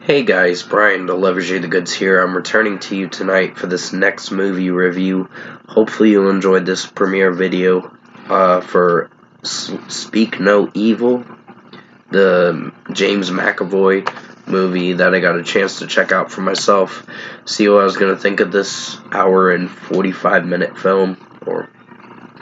Hey guys, Brian the Leverage the Goods here. I'm returning to you tonight for this next movie review. Hopefully you'll enjoy this premiere video for Speak No Evil, the James McAvoy movie that I got a chance to check out for myself. See what I was going to think of this hour and 45-minute film, or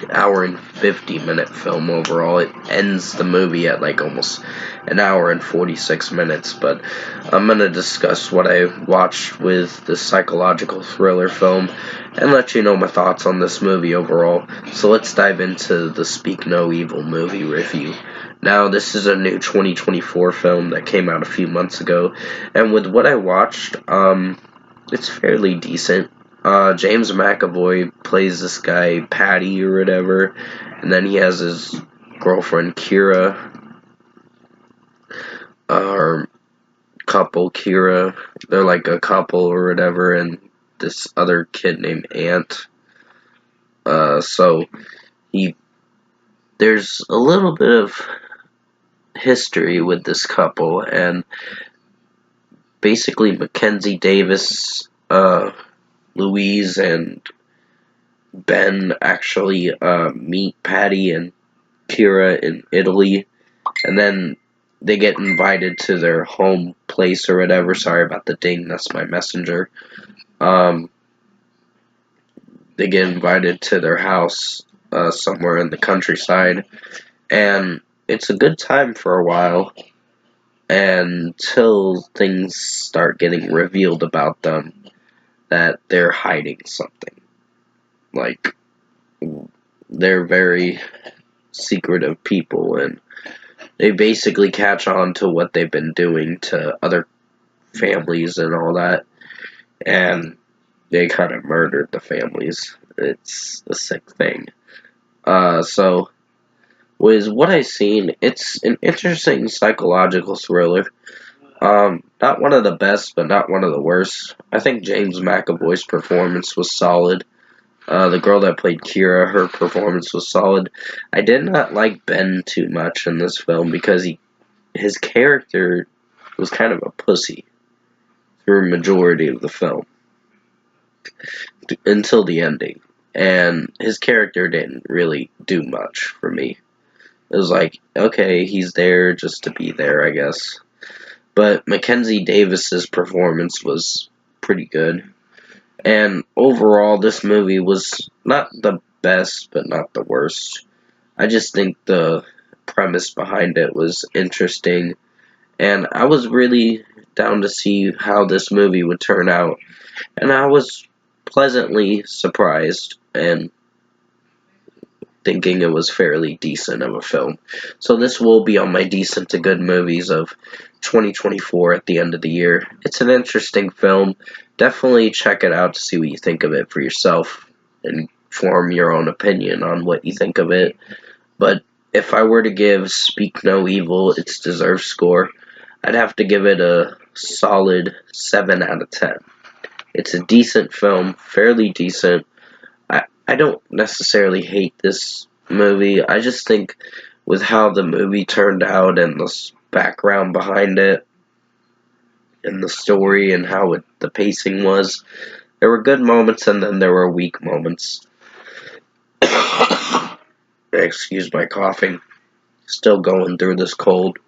hour and 50-minute film overall. It ends the movie at like almost an hour and 46 minutes, but I'm going to discuss what I watched with this psychological thriller film and let you know my thoughts on this movie overall. So let's dive into the Speak No Evil movie review. Now, this is a new 2024 film that came out a few months ago, and with what I watched, it's fairly decent. James McAvoy plays this guy, Patty or whatever, and then he has his girlfriend, Kira, or couple, Kira. They're like a couple or whatever, and this other kid named Ant. There's a little bit of history with this couple, and basically Mackenzie Davis, Louise, and Ben actually meet Patty and Kira in Italy, and then they get invited to their home place or whatever. Sorry about the ding, that's my messenger. They get invited to their house somewhere in the countryside, and it's a good time for a while until things start getting revealed about them that they're hiding something. Like, they're very secretive people, and they basically catch on to what they've been doing to other families and all that, and they kind of murdered the families. It's a sick thing. So, with what I've seen, it's an interesting psychological thriller. Not one of the best, but not one of the worst. I think James McAvoy's performance was solid. The girl that played Kira, her performance was solid. I did not like Ben too much in this film because his character was kind of a pussy through a majority of the film until the ending, and his character didn't really do much for me. It was like, okay, he's there just to be there, I guess. But Mackenzie Davis's performance was pretty good. And overall, this movie was not the best, but not the worst. I just think the premise behind it was interesting, and I was really down to see how this movie would turn out, and I was pleasantly surprised and thinking it was fairly decent of a film. So this will be on my decent to good movies of 2024 at the end of the year. It's an interesting film. Definitely check it out to see what you think of it for yourself and form your own opinion on what you think of it. But if I were to give Speak No Evil its deserved score, I'd have to give it a solid 7 out of 10. It's a decent film, fairly decent. I don't necessarily hate this movie. I just think with how the movie turned out and the background behind it and the story and how the pacing was, there were good moments and then there were weak moments. Excuse my coughing. Still going through this cold.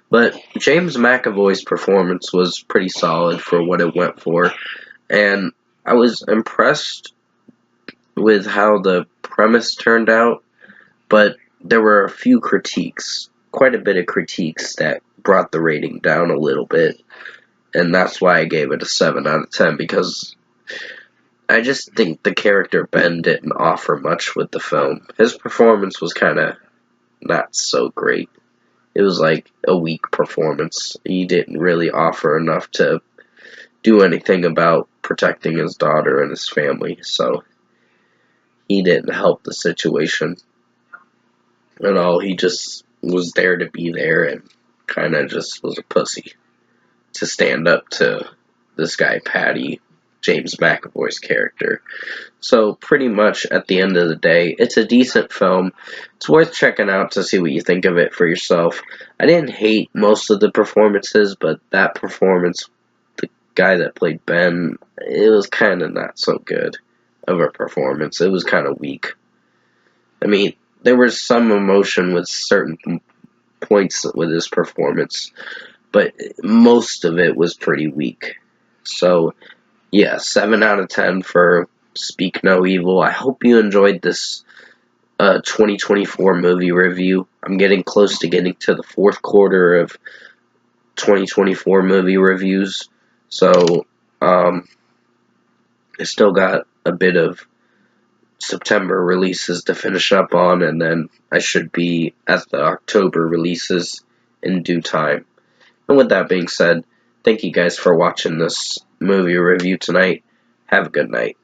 But James McAvoy's performance was pretty solid for what it went for, and I was impressed with how the premise turned out, but there were a few critiques, quite a bit of critiques that brought the rating down a little bit, and that's why I gave it a 7 out of 10, because I just think the character Ben didn't offer much with the film. His performance was kind of not so great. It was like a weak performance. He didn't really offer enough to do anything about protecting his daughter and his family, so he didn't help the situation at all. He just was there to be there and kind of just was a pussy to stand up to this guy, Patty. James McAvoy's character. So pretty much at the end of the day, it's a decent film. It's worth checking out to see what you think of it for yourself. I didn't hate most of the performances, but that performance, the guy that played Ben, it was kind of not so good of a performance. It was kind of weak. I mean, there was some emotion with certain points with his performance, but most of it was pretty weak. So, yeah, 7 out of 10 for Speak No Evil. I hope you enjoyed this 2024 movie review. I'm getting close to getting to the fourth quarter of 2024 movie reviews, so I still got a bit of September releases to finish up on, and then I should be at the October releases in due time. And with that being said, thank you guys for watching this movie review tonight. Have a good night.